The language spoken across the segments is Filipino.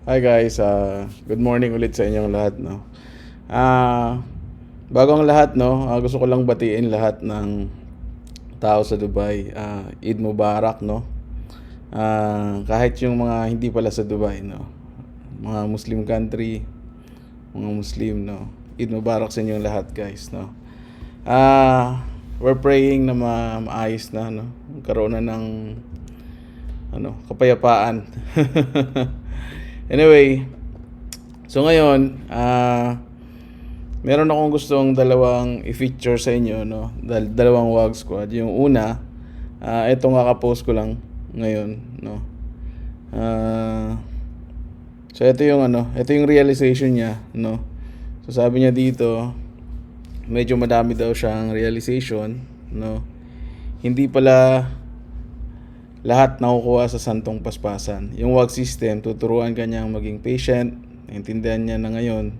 Hi guys, good morning ulit sa inyong lahat, no. Ah, Bago ang lahat, no, gusto ko lang batiin lahat ng tao sa Dubai. Eid Mubarak, no. Kahit yung mga hindi pala sa Dubai, no. Mga Muslim country, mga Muslim, no. Eid Mubarak sa inyong lahat, guys, no. We're praying na maayos na, no. Magkaroon na ng kapayapaan. Anyway, so ngayon, meron akong gustong dalawang i-feature sa inyo, no? Dalawang WAG squad. Yung una, ito nga ka-post ko lang ngayon, no? So ito yung ito yung realization niya, no? So sabi niya dito, medyo madami daw siyang realization, no? Hindi pala lahat nakukuha sa santong paspasan. Yung WAG system, tuturuan ka niyang maging patient. Naintindihan niya na ngayon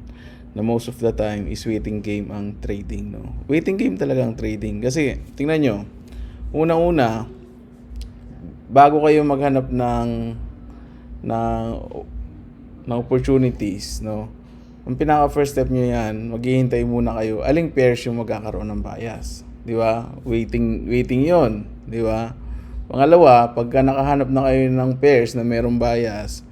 na most of the time is waiting game ang trading, no? Waiting game talaga ang trading. Kasi, tingnan nyo, unang-una, bago kayo maghanap ng opportunities, no? Ang pinaka first step nyo yan, maghihintay muna kayo, aling pairs yung magkakaroon ng bias. Di ba? Waiting yon, di ba? Pangalawa, pagka nakahanap na kayo ng pairs na merong bias,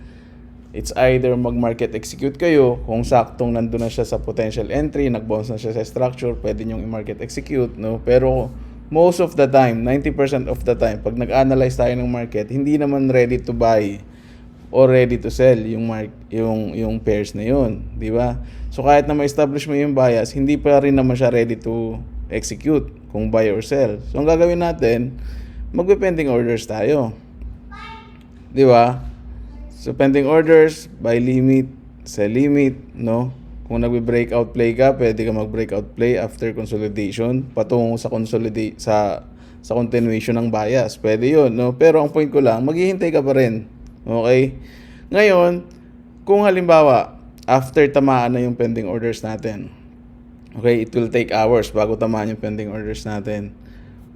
it's either mag-market execute kayo, kung saktong nandun na siya sa potential entry, nag-bounce na siya sa structure, pwede nyong i-market execute, no? Pero most of the time, 90% of the time, pag nag-analyze tayo ng market, hindi naman ready to buy or ready to sell yung pairs na yun, di ba? So kahit na ma-establish mo yung bias, hindi pa rin naman siya ready to execute kung buy or sell. So ang gagawin natin, magpe-pending orders tayo. Di ba? So pending orders, buy limit, sell limit, no? Kung nagbe-breakout play ka, pwede ka mag-breakout play after consolidation patungo sa sa continuation ng bias. Pwede 'yon, no? Pero ang point ko lang, maghihintay ka pa rin. Okay? Ngayon, kung halimbawa after tamaan na yung pending orders natin, okay, it will take hours bago tamaan yung pending orders natin.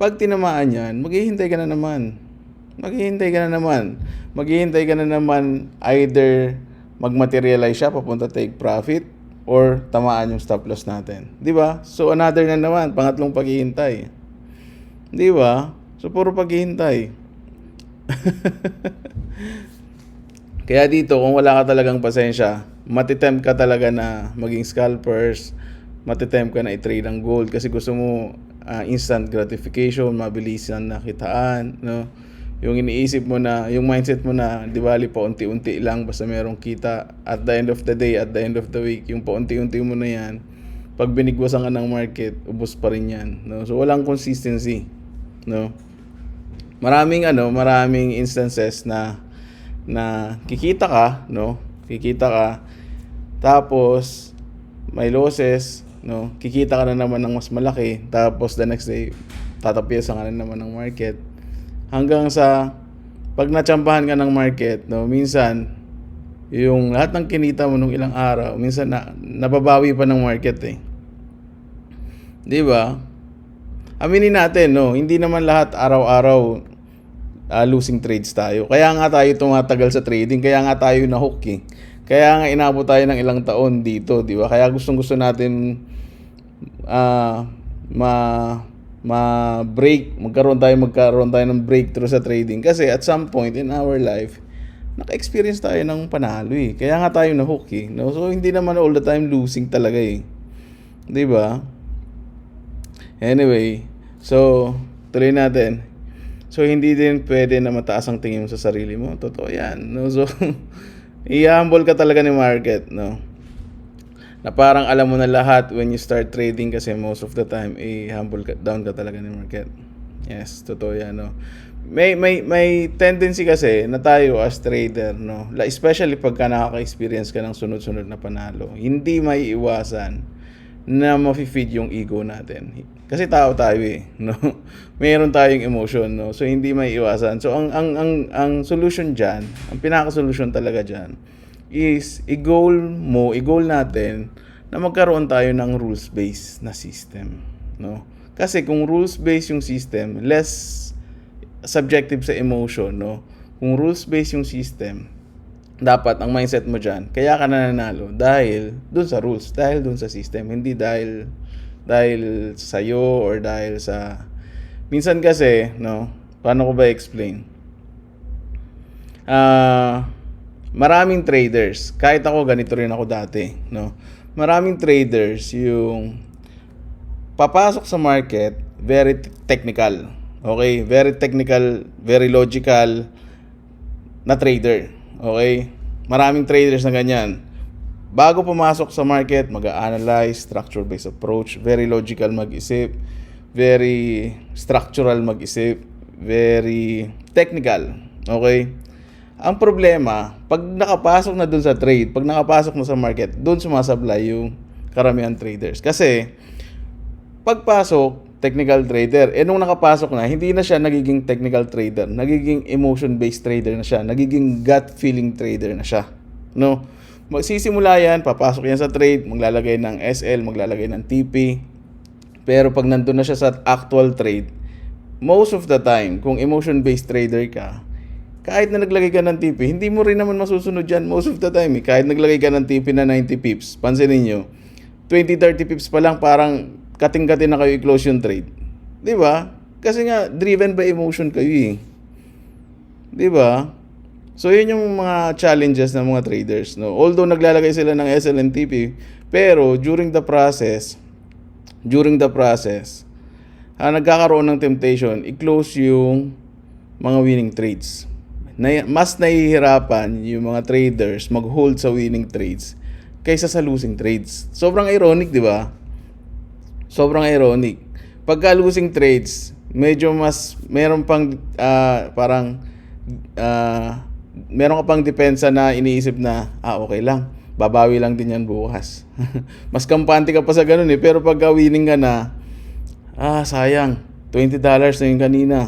Pag tinamaan yan, maghihintay ka na naman. Maghihintay ka na naman either mag-materialize siya papunta take profit or tamaan yung stop loss natin. Di ba? So another na naman, pangatlong paghihintay. Di ba? So puro paghihintay. Kaya dito, kung wala ka talagang pasensya, matitempt ka talaga na maging scalpers, matitempt ka na i-trade ang gold kasi gusto mo instant gratification, mabilisan na kitaan, no? Yung iniisip mo na, yung mindset mo na, di bali pa unti-unti lang basta merong kita at the end of the day, at the end of the week, yung pa unti-unti mo na yan, pag binigwasan ka ng market, ubos pa rin yan, no? So walang consistency, no? Maraming instances na kikita ka, no? Kikita ka, tapos may losses, no? Kikita ka na naman ng mas malaki, tapos the next day tatapiasan ka na naman ng market. Hanggang sa pag natsambahan ka ng market, no, minsan yung lahat ng kinita mo nung ilang araw, minsan nababawi pa ng market eh. 'Di ba? Aminin natin, no, hindi naman lahat araw-araw losing trades tayo. Kaya nga tayo tumatagal sa trading, kaya nga tayo na-hook eh. Kaya nga inabot tayo ng ilang taon dito, di ba? Kaya gustong-gusto natin ma-break, magkaroon tayo ng breakthrough sa trading kasi at some point in our life naka-experience tayo ng panalo eh. Kaya nga tayo na-hook eh, no? So hindi naman all the time losing talaga eh. 'Di ba? Anyway, so tuloy natin. So hindi din pwede na mataas ang tingin mo sa sarili mo. Totoo 'yan, no? So i-humble ka talaga ni market, no? Na parang alam mo na lahat when you start trading kasi most of the time i-humble ka, down ka talaga ni market. Yes, totoo 'yan, no. May tendency kasi na tayo as trader, no, especially pagka nakaka-experience ka ng sunod-sunod na panalo, hindi maiiwasan na mafi-feed yung ego natin. Kasi tao tayo eh, no. Meron tayong emotion, no. So hindi maiiwasan. So ang solution diyan, ang pinaka-solution talaga diyan is i-goal natin na magkaroon tayo ng rules-based na system, no? Kasi kung rules-based yung system, less subjective sa emotion, no? Kung rules-based yung system, Dapat ang mindset mo dyan, kaya ka nananalo dahil dun sa rules, dahil dun sa system, hindi dahil sa iyo or dahil sa minsan kasi, no, paano ko ba explain? Maraming traders, kahit ako ganito rin ako dati, no. Maraming traders yung papasok sa market very technical. Okay, very technical, very logical na trader. Okay? Maraming traders na ganyan. Bago pumasok sa market, mag-a-analyze, structure-based approach, very logical mag-isip, very structural mag-isip, very technical. Okay? Ang problema, pag nakapasok na dun sa trade, pag nakapasok na sa market, dun sumasablay yung karamihan traders. Kasi, pagpasok, technical trader. Nung nakapasok na, hindi na siya nagiging technical trader. Nagiging emotion-based trader na siya. Nagiging gut feeling trader na siya. No? Magsisimula yan, papasok yan sa trade, maglalagay ng SL, maglalagay ng TP. Pero pag nandun na siya sa actual trade, most of the time, kung emotion-based trader ka, kahit na naglagay ka ng TP, hindi mo rin naman masusunod yan most of the time. Kahit naglagay ka ng TP na 90 pips, pansinin nyo, 20-30 pips pa lang parang kating-kating na kayo i-close yung trade. Di ba? Kasi nga, driven by emotion kayo eh. Di ba? So, yun yung mga challenges ng mga traders. No? Although naglalagay sila ng SL and TP, pero during the process, nagkakaroon ng temptation, i-close yung mga winning trades. Mas nahihirapan yung mga traders mag-hold sa winning trades kaysa sa losing trades. Sobrang ironic, di ba? Sobrang ironic. Pagka losing trades, medyo mas meron pang meron ka pang depensa na iniisip na okay lang, babawi lang din yan bukas. Mas kampante ka pa sa ganun eh. Pero pagka winning ka na, sayang, $20 na yung kanina,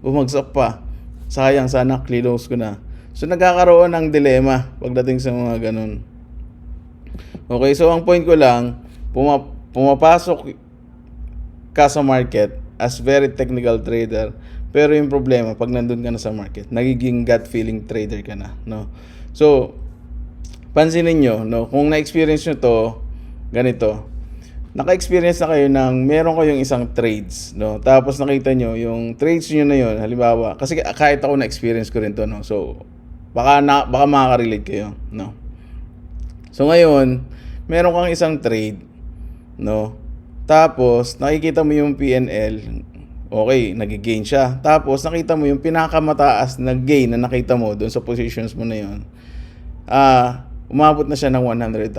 bumagsak pa, sayang, sana close ko na. So nagkakaroon ng dilema pagdating sa mga ganun. Okay, so ang point ko lang, pumapasok ka sa market as very technical trader, pero yung problema pag nandun ka na sa market, nagiging gut feeling trader ka na, no? So pansinin nyo, no, kung na-experience nyo to, ganito, naka-experience na kayo ng meron kayong isang trades, no, tapos nakita nyo yung trades nyo na yun, halimbawa, kasi kahit ako na-experience ko rin to, no, so baka makaka-relate kayo, no. So ngayon, meron kang isang trade, no, tapos, nakikita mo yung PNL, okay, nag-gain siya. Tapos, nakita mo yung pinakamataas na gain na nakita mo doon sa positions mo na yun. Umabot na siya ng $100.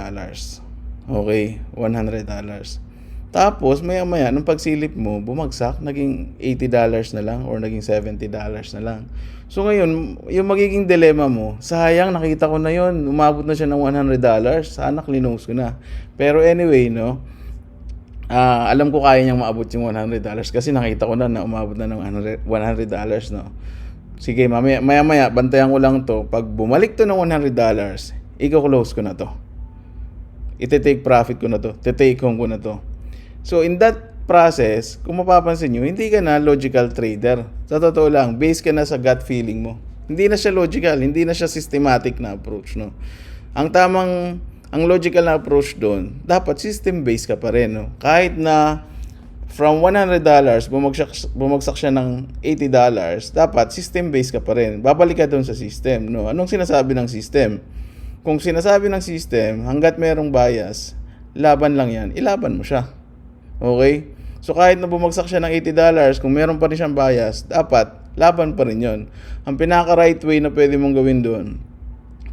Okay, $100. Tapos, maya-maya, nung pagsilip mo, bumagsak, naging $80 na lang or naging $70 na lang. So, ngayon, yung magiging dilemma mo, sayang, nakita ko na yun, umabot na siya ng $100, sana clinose ko na. Pero anyway, no, alam ko kaya niyang maabot yung $100 kasi nakita ko na umabot na ng $100, no. Sige, maya-maya, bantayan ko lang to. Pag bumalik to ng $100, i-close ko na to. Ite-take profit ko na to. Te-take home ko na to. So, in that process, kung mapapansin nyo, hindi ka na logical trader. Sa totoo lang, base ka na sa gut feeling mo. Hindi na siya logical, hindi na siya systematic na approach, no. Ang logical na approach doon, dapat system-based ka pa rin, no? Kahit na from $100, bumagsak siya ng $80, dapat system-based ka pa rin. Babalik ka doon sa system, no? Anong sinasabi ng system? Kung sinasabi ng system, hanggat merong bias, laban lang yan, ilaban mo siya. Okay? So kahit na bumagsak siya ng $80, kung meron pa rin siyang bias, dapat laban pa rin yon. Ang pinaka-right way na pwede mong gawin doon,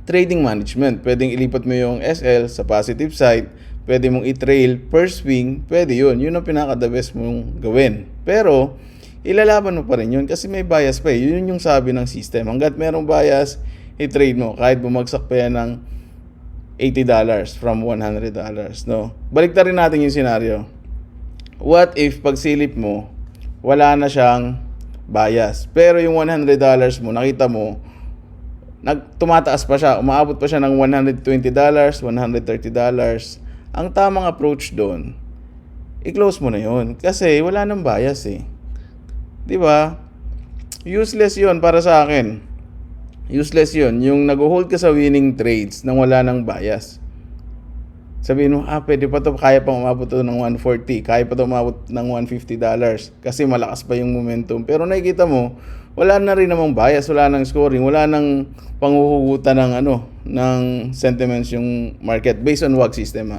trading management. Pwedeng ilipat mo yung SL sa positive side. Pwede mong i-trail per swing. Pwede yun. Yun ang pinaka-the best mong gawin. Pero, ilalaban mo pa rin yun kasi may bias pa eh. Yun yung sabi ng system. Hanggat merong bias, i-trade mo. Kahit bumagsak pa yan ng $80 from $100. No? Baliktarin natin yung scenario. What if pagsilip mo, wala na siyang bias. Pero yung $100 mo, nakita mo, tumataas pa siya, umaabot pa siya ng $120, $130. Ang tamang approach doon, i-close mo na yun. Kasi wala nang bias eh. Di ba? Useless yun para sa akin. Useless yun. Yung nag-hold ka sa winning trades nang wala ng bias. Sabihin mo, pwede pa to, kaya pa umabot to ng 140, kaya pa to umabot ng $150 kasi malakas pa yung momentum. Pero nakikita mo, wala na rin namang bias, wala nang scoring, wala nang panghuhugutan ng ng sentiments yung market based on WAG system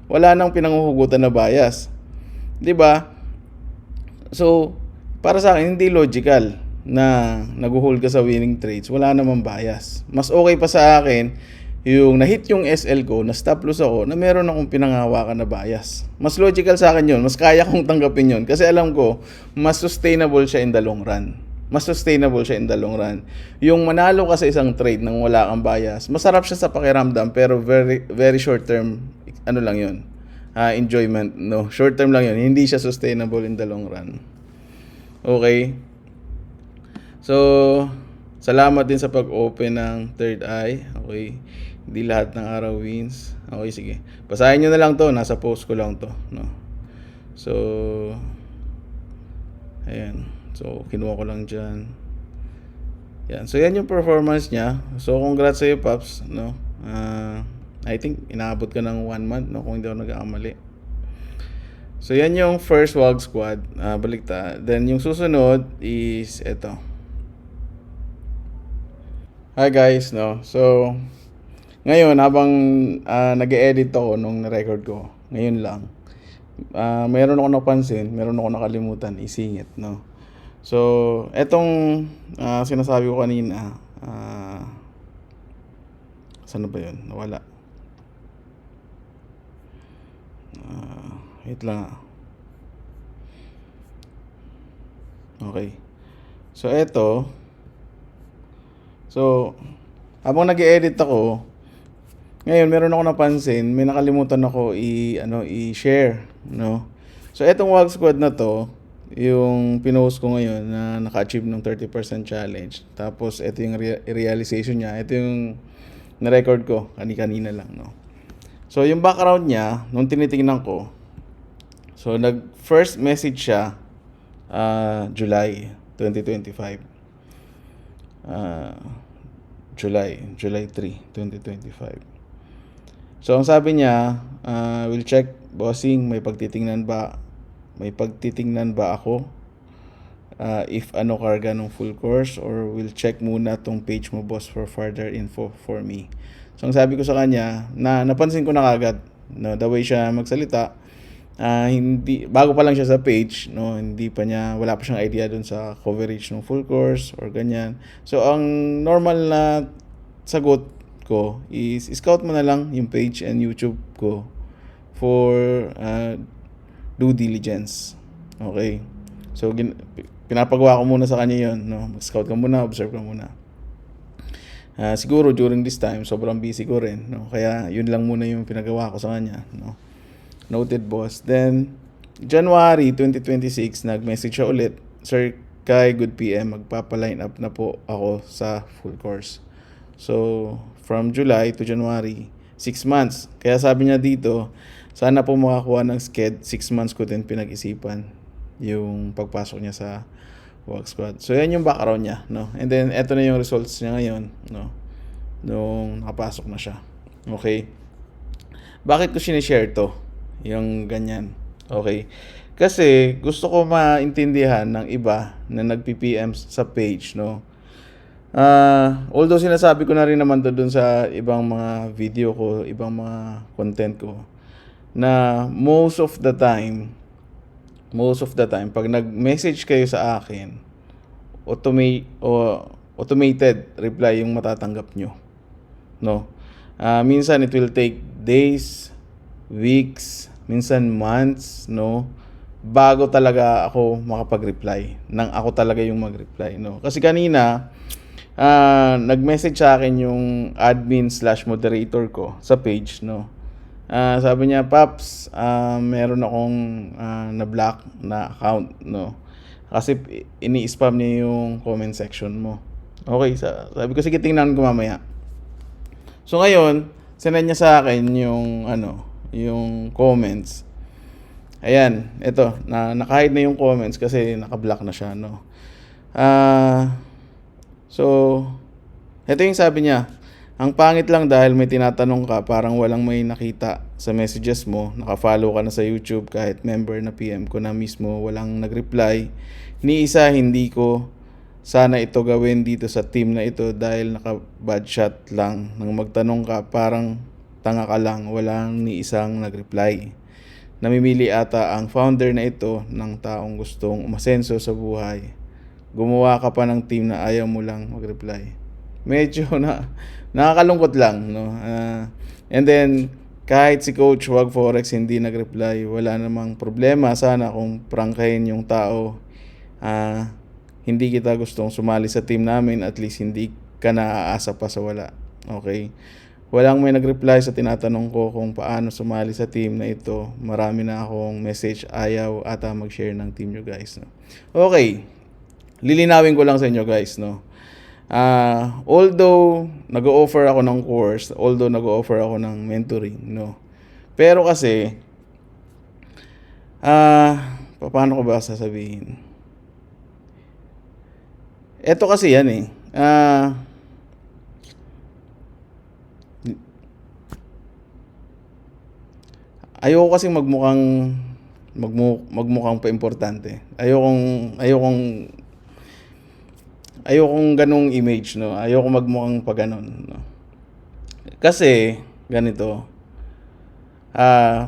Wala nang pinanghuhugutan na bias. 'Di ba? So, para sa akin hindi logical na nag-hold ka sa winning trades, wala namang bias. Mas okay pa sa akin yung na-hit yung SL ko, na stop loss ako, na meron akong pinanghawakan na bias. Mas logical sa akin yun, mas kaya kong tanggapin yun. Kasi alam ko, mas sustainable siya in the long run. Mas sustainable siya in the long run. Yung manalo ka sa isang trade nang wala kang bias, masarap siya sa pakiramdam, pero very, very short term, lang yun. Enjoyment, no? Short term lang yun. Hindi siya sustainable in the long run. Okay? So, salamat din sa pag-open ng third eye. Okay? Hindi lahat ng araw wins. Okay, sige. Basahin nyo na lang to. Nasa post ko lang to. No? So, ayan. So, kinuha ko lang dyan. Yan. So, yan yung performance niya. So, congrats sa'yo, Paps. No? I think, inaabot ka ng 1 month, no? Kung hindi ako nag-aamali. So, yan yung first WAG squad. Balikta. Then, yung susunod is ito. Hi guys, no? So, ngayon, habang nag-edit ako nung na-record ko, ngayon lang, mayroon ako napansin, mayroon ako nakalimutan, isingit, no? So, etong sinasabi ko kanina, saan ba yun? Nawala. Wait lang Okay. So, eto. So, habang nag-edit ako, ngayon, meron ako napansin, may nakalimutan ako i-share, no? So, etong WAG squad na to, yung pinost ko ngayon na naka-achieve ng 30% challenge. Tapos, ito yung realization niya. Ito yung na-record ko, kanina lang, no? So, yung background niya, nung tinitingnan ko, so, nag-first message siya, July 2025. July 3, 2025. So, ang sabi niya, we'll check, bossing, may pagtitingnan ba ako? If karga ng full course, or we'll check muna tong page mo, boss, for further info for me. So, ang sabi ko sa kanya, napansin ko na kagad, no, the way siya magsalita, hindi, bago pa lang siya sa page, no, wala pa siyang idea dun sa coverage ng full course or ganyan. So, ang normal na sagot ko is scout mo na lang yung page and YouTube ko for due diligence. Okay? So, pinapagawa ko muna sa kanya yun, no? Mag-scout ka muna, observe ka muna. Siguro during this time, sobrang busy ko rin, no? Kaya yun lang muna yung pinagawa ko sa kanya, no? Noted, boss. Then, January 2026, nag-message siya ulit. Sir Kai, good PM, magpapa-line up na po ako sa full course. So, from July to January, 6 months. Kaya sabi niya dito, sana po makakuha ng sked, 6 months ko din pinag-isipan yung pagpasok niya sa WAG squad. So, yan yung background niya, no? And then, eto na yung results niya ngayon, no? Nung nakapasok na siya. Okay? Bakit ko sinishare to? Yung ganyan. Okay? Kasi, gusto ko maintindihan ng iba na nag-PPM sa page, no? Although sinasabi ko na rin naman to dun sa ibang mga video ko, ibang mga content ko, na most of the time, pag nag-message kayo sa akin, automated reply yung matatanggap nyo. No? Minsan it will take days, weeks, minsan months, no? Bago talaga ako makapag-reply. Nang ako talaga yung mag-reply, no? Kasi kanina, nag-message sa akin yung admin/moderator ko sa page, no? Sabi niya, Paps, meron akong na-block na account, no? Kasi ini-spam niya yung comment section mo. Okay, sabi ko, sige, tingnan ko mamaya. So ngayon, sinend niya sa akin yung yung comments. Ayan, ito, naka-hide na yung comments kasi naka-block na siya, no? So, Ito yung sabi niya, ang pangit lang dahil may tinatanong ka, parang walang may nakita sa messages mo, nakafollow ka na sa YouTube kahit member na PM ko na mismo, walang nag-reply. Ni isa, hindi ko sana ito gawin dito sa team na ito dahil naka-bad shot lang. Nang magtanong ka, parang tanga ka lang, walang ni isang nag-reply. Namimili ata ang founder na ito ng taong gustong umasenso sa buhay. Gumawa ka pa ng team na ayaw mo lang mag-reply. Medyo nakakalungkot lang, no? And then, kahit si Coach Wag Forex hindi nag-reply, wala namang problema. Sana kung prangkahin yung tao, hindi kita gustong sumali sa team namin, at least hindi ka naaasa pa sa wala. Okay? Walang may nag-reply sa tinatanong ko kung paano sumali sa team na ito. Marami na akong message, ayaw ata mag-share ng team nyo guys. No? Okay, lilinawin ko lang sa inyo guys. No? Although nag-o-offer ako ng course, although nag-o-offer ako ng mentoring, no? Pero kasi, paano ko ba sasabihin? Ito kasi yan eh. Ayoko kasi magmukhang pa-importante. Ayokong ganung image, no. Ayoko magmukhang pa ganun, no. Kasi ganito.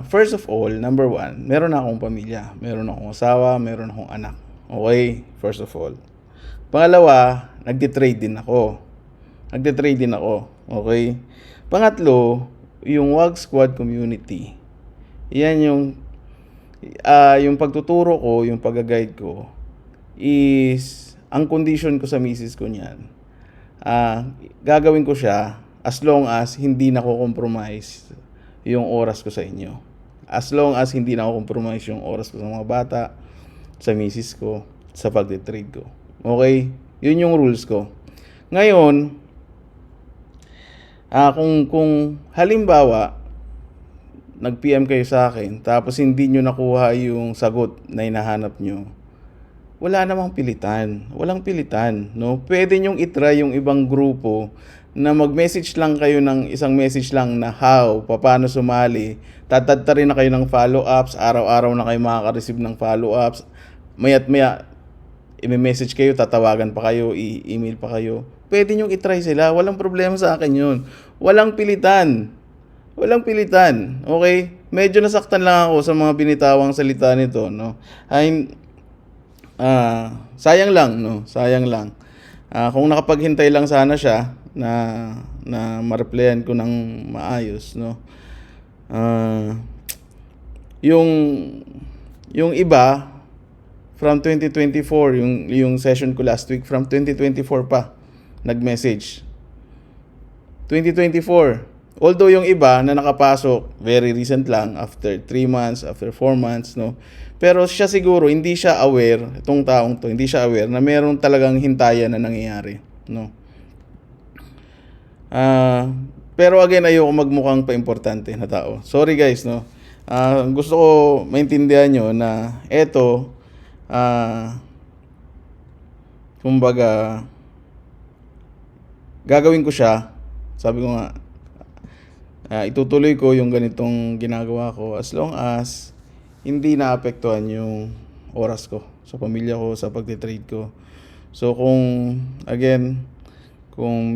First of all, number one, meron na akong pamilya, meron akong asawa, meron akong anak. Okay, first of all. Pangalawa, nagde-trade din ako. Okay? Pangatlo, yung WAG Squad community. Yan yung pagtuturo ko, yung pag-guide ko is ang condition ko sa misis ko niyan. Gagawin ko siya as long as hindi nako-compromise yung oras ko sa inyo. As long as hindi nako-compromise yung oras ko sa mga bata, sa misis ko, sa pagde-trade ko. Okay? Yun yung rules ko. Ngayon, kung halimbawa nag-PM kayo sa akin, tapos hindi nyo nakuha yung sagot na hinahanap nyo, wala namang pilitan. Walang pilitan, no? Pwede nyong itry yung ibang grupo na mag-message lang kayo ng isang message lang na how, paano sumali. Tatadta rin na kayo ng follow-ups, araw-araw na kayo makaka-receive ng follow-ups. Maya't maya, i-message kayo, tatawagan pa kayo, i-email pa kayo. Pwede nyong itry sila. Walang problema sa akin yun. Walang pilitan. Okay? Medyo nasaktan lang ako sa mga binitawang salita nito, no? Sayang lang, no? Sayang lang. Kung nakapaghintay lang sana siya na ma-replyan ko ng maayos, no? Yung iba from 2024, yung session ko last week, from 2024 pa nag-message. 2024. Although yung iba na nakapasok very recent lang, after 3 months, after 4 months, no. Pero siya siguro hindi siya aware, itong taong to, hindi siya aware na meron talagang hintayan na nangyayari, no. Pero again, ayoko magmukhang pa-importante na tao. Sorry guys, no. Gusto ko maintindihan nyo na eto, kumbaga, gagawin ko siya. Sabi ko nga, itutuloy ko yung ganitong ginagawa ko as long as hindi naapektuhan yung oras ko sa pamilya ko, sa pagtitrade ko. So kung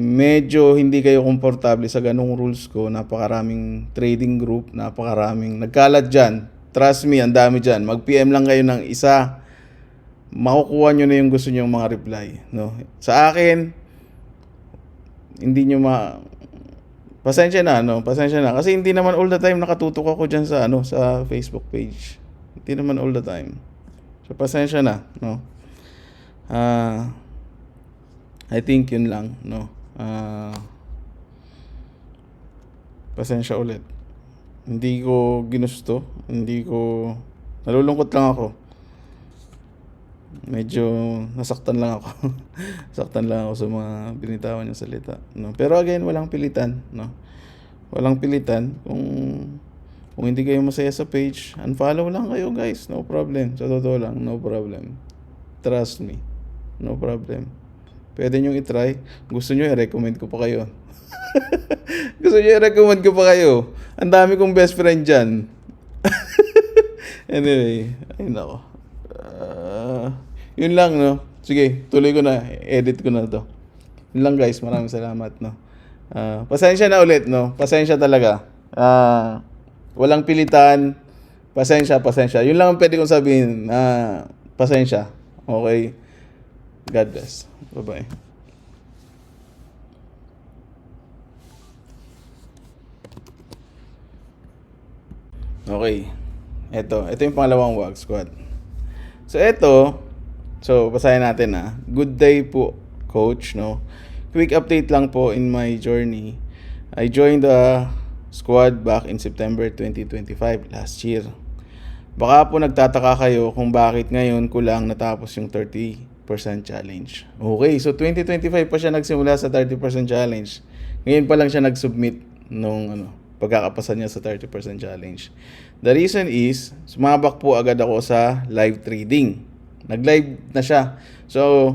medyo hindi kayo komportable sa ganung rules ko, napakaraming trading group, napakaraming nagkalat dyan. Trust me, ang dami dyan. Mag-PM lang kayo ng isa, makukuha nyo na yung gusto nyo mga reply, no? Sa akin, hindi nyo pasensya na. Kasi hindi naman all the time nakatutok ako dyan sa sa Facebook page. Hindi naman all the time. So pasensya na, no. I think yun lang, no. Pasensya ulit. Hindi ko ginusto, nalulungkot lang ako. Medyo nasaktan lang ako. Nasaktan lang ako sa mga binitawan niyang salita, no. Pero again, walang pilitan, no. Walang pilitan. Kung hindi kayo masaya sa page, unfollow lang kayo, guys. No problem. Sa totoo lang, no problem. Trust me. No problem. Pwede nyo i-try. Gusto nyo, i-recommend ko pa kayo. Gusto nyo, i-recommend ko pa kayo. Ang dami kong best friend dyan. Anyway, ay nako. Yun lang, no? Sige, tuloy ko na. Edit ko na to. Yun lang, guys. Maraming salamat, no? Pasensya na ulit, no? Pasensya talaga. Walang pilitan. Pasensya. Yun lang ang pwede kong sabihin. Pasensya. Okay? God bless. Bye-bye. Okay. Ito yung pangalawang WAG squad. So basahin natin Good day po, coach, no? Quick update lang po in my journey. I joined the squad back in September 2025 last year. Baka po nagtataka kayo kung bakit ngayon ko lang natapos yung 30% challenge. Okay, so 2025 pa siya nagsimula sa 30% challenge. Ngayon pa lang siya nag-submit nung pagkakapasa niya sa 30% challenge. The reason is, sumabak po agad ako sa live trading. Nag-live na siya. So,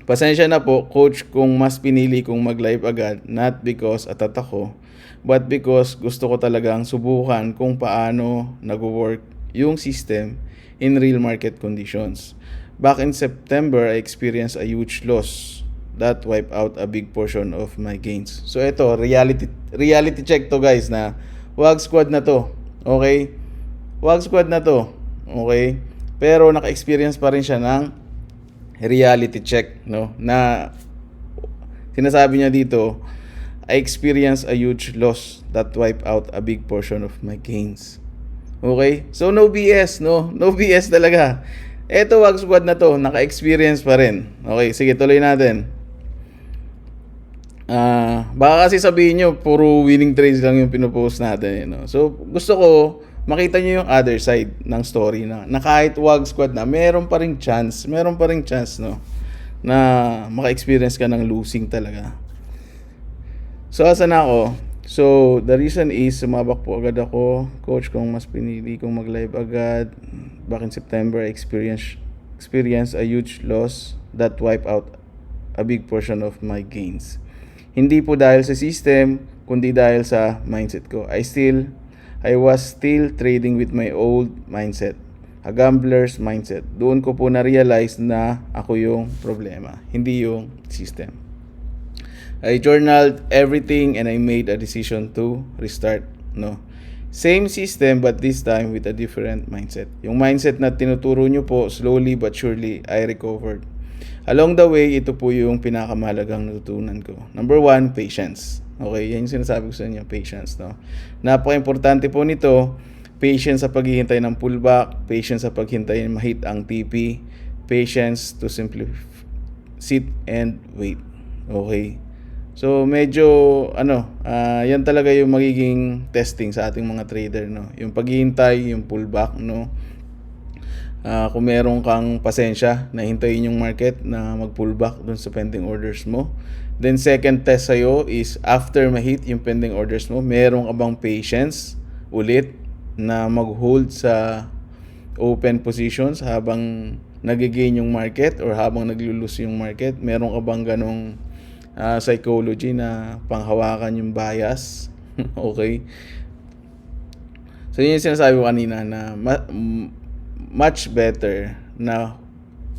pasensya na po, coach, kung mas pinili kong mag-live agad, not because atat ako, but because gusto ko talagang subukan kung paano nag-work yung system in real market conditions. Back in September, I experienced a huge loss that wiped out a big portion of my gains. So ito, reality check to, guys, na WAG squad na to. Okay? WAG squad na to. Okay? Pero naka-experience pa rin siya ng reality check, no? Na sinasabi niya dito, I experienced a huge loss that wiped out a big portion of my gains. Okay? So no BS, no? No BS talaga. Eto, WAG squad na to, naka-experience pa rin. Okay, sige, tuloy natin. Baka kasi sabihin nyo, puro winning trades lang yung pinupost natin. So, gusto ko, makita nyo yung other side ng story na kahit WAG squad na, meron pa ring chance, no? Na maka-experience ka ng losing talaga. So, asan ako? So, the reason is, sumabak po agad ako. Coach, kung mas pinili kong mag-live agad, back in September, I experienced a huge loss that wiped out a big portion of my gains. Hindi po dahil sa system, kundi dahil sa mindset ko. I was still trading with my old mindset, a gambler's mindset. Doon ko po na-realize na ako yung problema, hindi yung system. I journaled everything and I made a decision to restart, no? Same system but this time with a different mindset. Yung mindset na tinuturo nyo po, slowly but surely, I recovered. Along the way, ito po yung pinakamahalagang natutunan ko. Number 1, patience. Okay, yan yung sinasabi ko sa inyo, patience, no? Napaka-importante po nito, patience sa paghihintay ng pullback, patience sa paghintay na ma-hit ang TP, patience to simply sit and wait. Okay? So, medyo, yan talaga yung magiging testing sa ating mga trader, no? Yung paghihintay, yung pullback, no? Kung meron kang pasensya na hintayin yung market na mag-pullback dun sa pending orders mo. Then second test sa'yo is after ma-hit yung pending orders mo, meron ka bang patience ulit na mag-hold sa open positions habang nag-gain yung market or habang naglo-lose yung market. Meron ka bang ganong psychology na panghawakan yung bias? Okay? So yun yung sinasabi ko kanina na much better na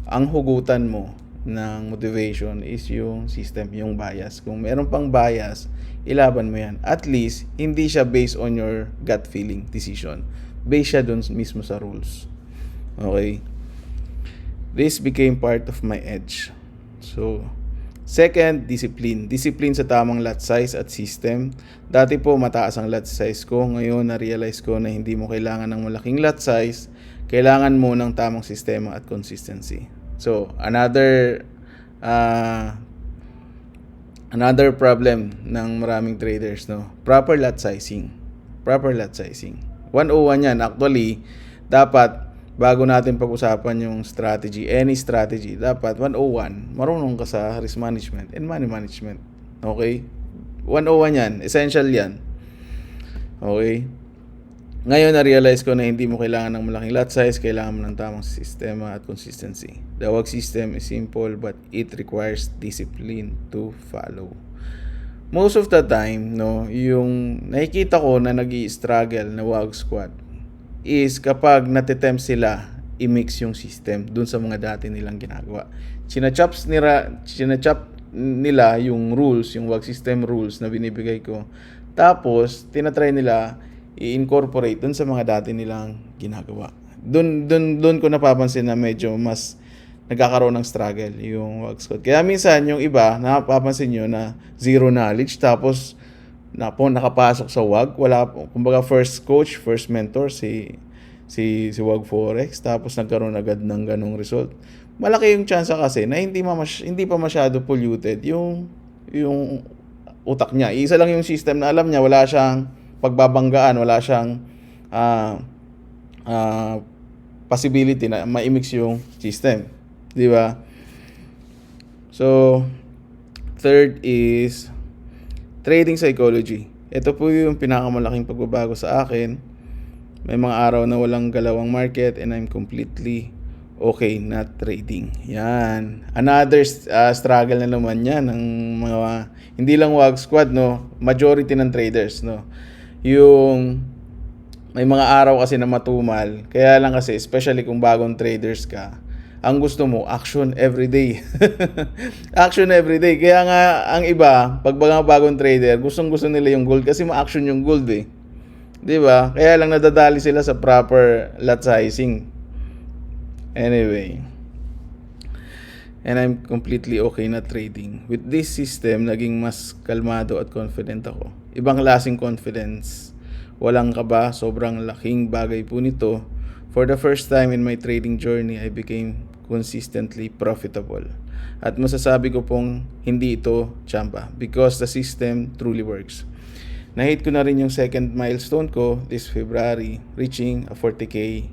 ang hugutan mo ng motivation is yung system, yung bias. Kung meron pang bias, ilaban mo yan. At least, hindi siya based on your gut feeling decision. Based siya dun mismo sa rules. Okay? This became part of my edge. So, second, discipline. Discipline sa tamang lot size at system. Dati po, mataas ang lot size ko. Ngayon, na-realize ko na hindi mo kailangan ng malaking lot size. Kailangan mo ng tamang sistema at consistency. So, another problem ng maraming traders, no? Proper lot sizing. 101 yan. Actually, dapat, bago natin pag-usapan yung strategy, any strategy, dapat 101, marunong ka sa risk management and money management. Okay? 101 yan. Essential yan. Okay? Ngayon, na-realize ko na hindi mo kailangan ng malaking lot size, kailangan mo ng tamang sistema at consistency. The WAG system is simple but it requires discipline to follow. Most of the time, no, yung nakikita ko na nag-i-struggle na WAG squad is kapag natitempt sila i-mix yung system dun sa mga dati nilang ginagawa. Chinachop nila yung rules, yung WAG system rules na binibigay ko. Tapos, tinatry nila i-incorporate dun sa mga dati nilang ginagawa. Dun ko napapansin na medyo mas nagkakaroon ng struggle yung WAG squad. Kaya minsan yung iba, napapansin nyo na zero knowledge, tapos nakapasok sa WAG, wala, kumbaga first coach, first mentor, si WAG Forex, tapos nagkaroon agad ng ganong result. Malaki yung chance kasi na hindi pa masyado polluted yung utak niya. Isa lang yung system na alam niya, wala siyang pagbabanggaan, wala siyang possibility na ma-mix yung system. Di ba? So, third is trading psychology. Ito po yung pinakamalaking pagbabago sa akin. May mga araw na walang galawang market and I'm completely okay not trading. Yan. Another struggle na naman yan ng mga, hindi lang WAG squad, no? Majority ng traders, no? Yung may mga araw kasi na matumal. Kaya lang kasi, especially kung bagong traders ka, ang gusto mo, action every day. Action every day. Kaya nga, ang iba, pag bagong trader, gustong-gusto nila yung gold kasi ma-action yung gold eh. Diba? Kaya lang nadadali sila sa proper lot sizing. Anyway. And I'm completely okay na trading. With this system, naging mas kalmado at confident ako. Ibang klaseng confidence. Walang kaba, sobrang laking bagay po nito. For the first time in my trading journey, I became consistently profitable. At masasabi ko pong hindi ito tsampa because the system truly works. Na-hit ko na rin yung second milestone ko this February, reaching a 40K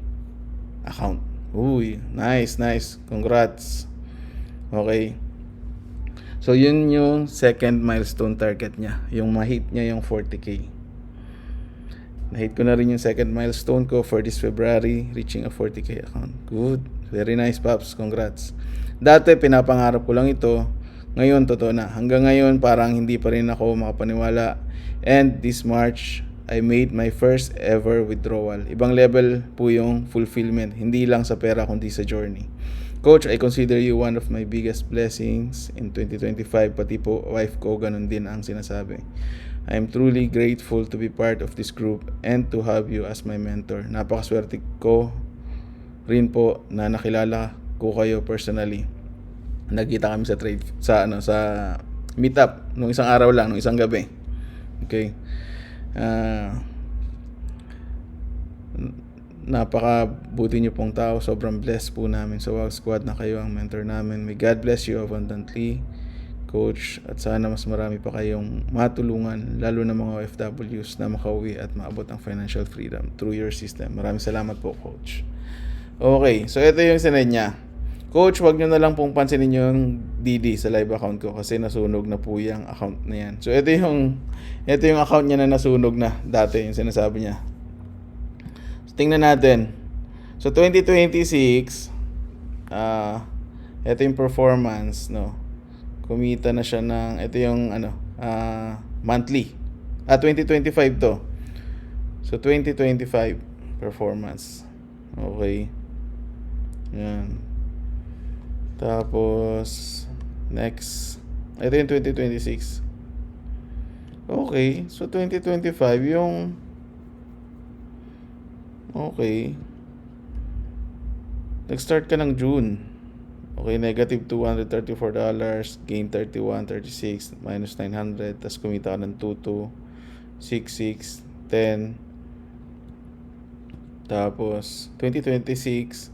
account. Uy, nice. Congrats. Okay. So, yun yung second milestone target niya. Yung ma-hit niya yung 40K. Na-hit ko na rin yung second milestone ko for this February, reaching a 40K account. Good. Very nice, Paps. Congrats. Dati, pinapangarap ko lang ito. Ngayon, totoo na. Hanggang ngayon, parang hindi pa rin ako makapaniwala. And this March, I made my first ever withdrawal. Ibang level po yung fulfillment. Hindi lang sa pera, kundi sa journey. Coach, I consider you one of my biggest blessings in 2025. Pati po, wife ko, ganun din ang sinasabi. I am truly grateful to be part of this group and to have you as my mentor. Napakaswerte ko rin po na nakilala ko kayo personally. Nagkita kami sa trade sa meetup nung isang araw lang, nung isang gabi. Okay. Napakabuti niyo pong tao. Sobrang blessed po namin sa WAG squad na kayo ang mentor namin. May God bless you abundantly, Coach, at sana mas marami pa kayong matulungan, lalo na mga OFWs na makauwi at maabot ang financial freedom through your system. Maraming salamat po, Coach. Okay, so ito yung sinend niya. Coach, wag nyo na lang pong pansinin yung DD sa live account ko kasi nasunog na po yung account na yan. So ito yung account niya na nasunog na dati, yung sinasabi niya. So tingnan natin. So 2026, ito yung performance, no. Kumita na siya ng, ito yung monthly. 2025 to. So 2025 performance. Okay. Yan. Tapos next, ito yung 2026. Okay, so 2025 yung okay. Nag-start ka ng June. Okay, negative $234, gain 31, 36, minus 900, tapos kumita ka ng 22, 66, 10. Tapos 2026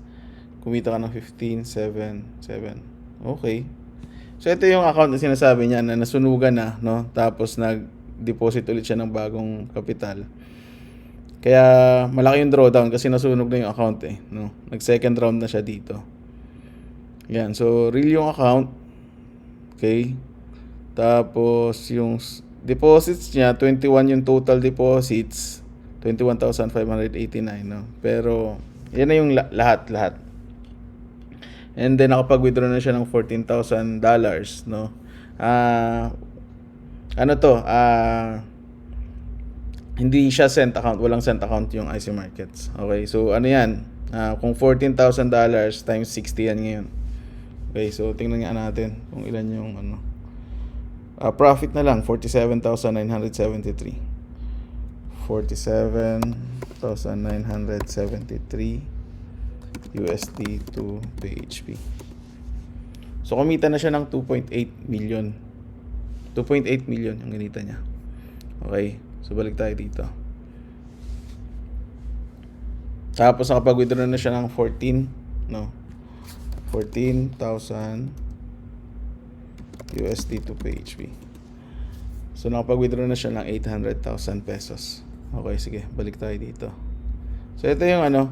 kumita ka ng 15, 7, 7. Okay. So ito yung account na sinasabi niya na nasunugan na, no? Tapos nag-deposit ulit siya ng bagong kapital. Kaya malaki yung drawdown kasi nasunog na yung account eh, no? Nag-second round na siya dito. Yan, so real yung account. Okay. Tapos yung deposits niya, 21 yung total deposits. 21,589, no? Pero yan na yung lahat. And then nakapag-withdraw na siya ng $14,000, no? Ano to? Hindi siya cent account, walang cent account yung IC Markets. Okay, so ano yan? Kung $14,000 times 60 yan ngayon. Okay, so tingnan nga natin kung ilan yung ano. Profit na lang, 47,973. 47,973 USD to PHP. So kumita na siya ng 2.8 million. 2.8 million yung ganita niya. Okay, so balik tayo dito. Tapos nakapag-withdraw na siya ng 14,000 USD to PHP. So nakapag-withdraw na siya ng 800,000 pesos. Okay, sige, balik tayo dito. So ito yung ano,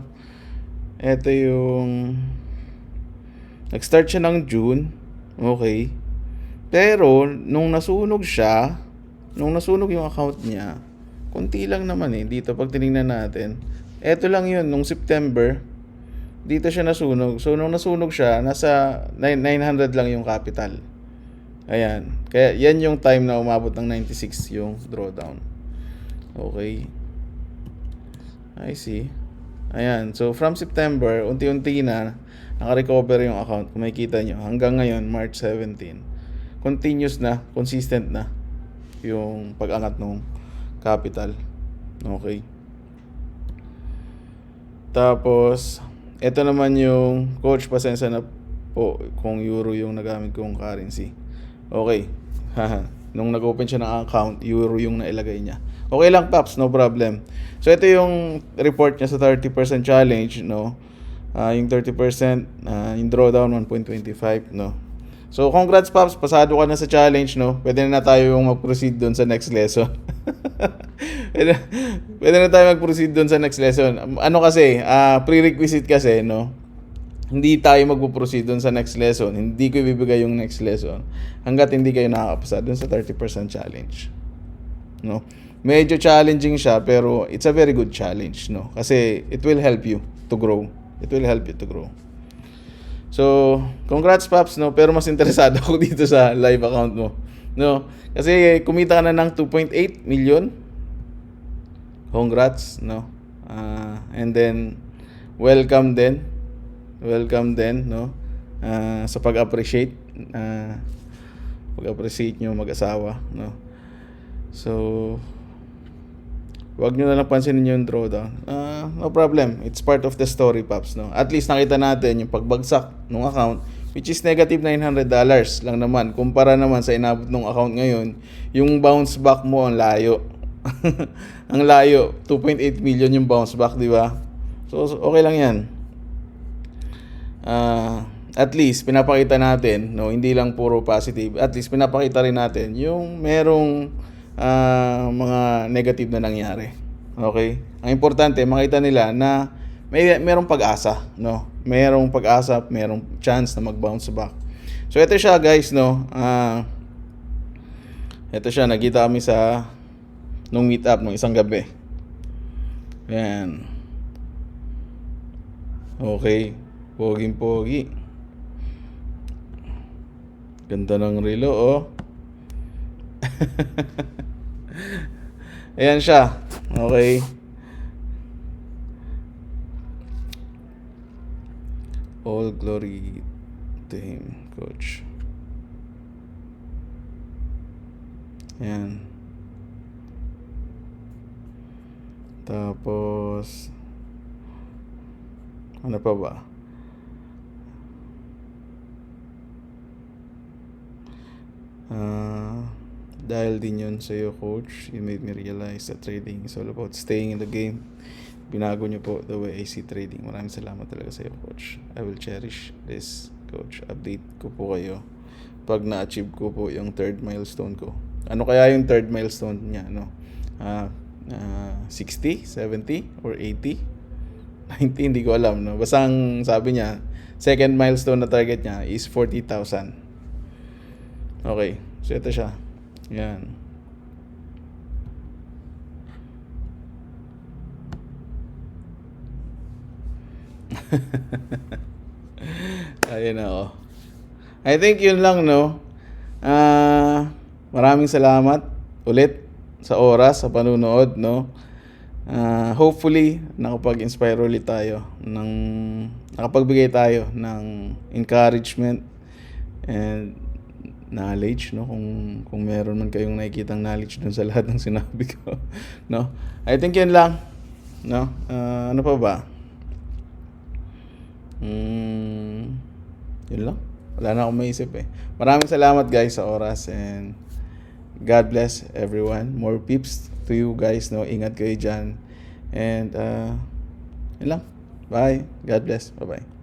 ito yung nag-start siya ng June. Okay. Pero nung nasunog yung account niya, konti lang naman dito pag tinignan natin. Ito lang yun nung September. Dito siya nasunog. So nung nasunog siya, nasa 900 lang yung capital. Ayan. Kaya yan yung time na umabot ng 96 yung drawdown. Okay. I see. Ayan. So from September, unti-unti na naka-recover yung account. Kung makikita nyo, hanggang ngayon, March 17, continuous na, consistent na yung pag-angat ng capital. Okay. Tapos, ito naman yung coach, pasensya na po kung euro yung nagamit kong currency. Okay. Nung nag-open siya ng account, euro yung nailagay niya. Okay lang, Paps, no problem. So ito yung report niya sa 30% challenge, no. Yung 30%, yung drawdown 1.25, no. So congrats, Paps, pasado ka na sa challenge, no. Pwede na tayo yung mag-proceed doon sa next lesson. Pwede na tayo mag-proceed doon sa next lesson. Ano kasi, prerequisite kasi, no. Hindi tayo magpo-proceed doon sa next lesson. Hindi ko ibibigay yung next lesson hangga't hindi kayo nakakapasa doon sa 30% challenge. No? Medyo challenging siya pero it's a very good challenge, no? Kasi it will help you to grow. It will help you to grow. So, congrats, Paps, no? Pero mas interesado ako dito sa live account mo. No? Kasi kumita ka na ng 2.8 million. Congrats, no? And then welcome din, no, sa pag-appreciate nyo mag-asawa, no. So wag nyo na lang pansinin yung drawdown. No problem, it's part of the story, Paps, no. At least nakita natin yung pagbagsak ng account, which is negative $900 lang naman. Kumpara naman sa inabot ng account ngayon, yung bounce back mo ang layo. Ang layo, 2.8 million yung bounce back, di ba? So okay lang yan. At least pinapakita natin, no, hindi lang puro positive. At least pinapakita rin natin yung merong mga negative na nangyari. Okay? Ang importante makita nila na merong pag-asa, no. Merong pag-asa, merong chance na mag-bounce back. So ito siya, guys, no. Ito siya, nakita kami sa nung meet up nung isang gabi. Ayan. Okay. Poging-pogi. Ganda ng relo, oh. Ayan siya. Okay. All glory to Him, Coach. Ayan. Tapos, ano pa ba? Dahil din yun sa'yo, Coach, you made me realize that trading is all about staying in the game. Binago niyo po the way I see trading. Maraming salamat talaga sa'yo, Coach. I will cherish this, Coach. Update ko po kayo pag na-achieve ko po yung third milestone ko. Ano kaya yung third milestone niya, no? 60, 70, or 80? 90, hindi ko alam, no? Basta ang sabi niya, second milestone na target niya is 40,000. Okay, so ito siya. Yan. Ayun ako. I think yun lang, no? Maraming salamat ulit sa oras, sa panunood, no? Hopefully, nakapag-inspire ulit tayo nakapagbigay tayo ng encouragement and knowledge, no? Kung meron man kayong nakikitang knowledge dun sa lahat ng sinabi ko, no? I think yun lang, no? Ano pa ba? Yun lang. Wala na akong maisip eh. Maraming salamat guys sa oras and God bless everyone. More peeps to you guys, no? Ingat kayo dyan. And yun lang. Bye. God bless. Bye-bye.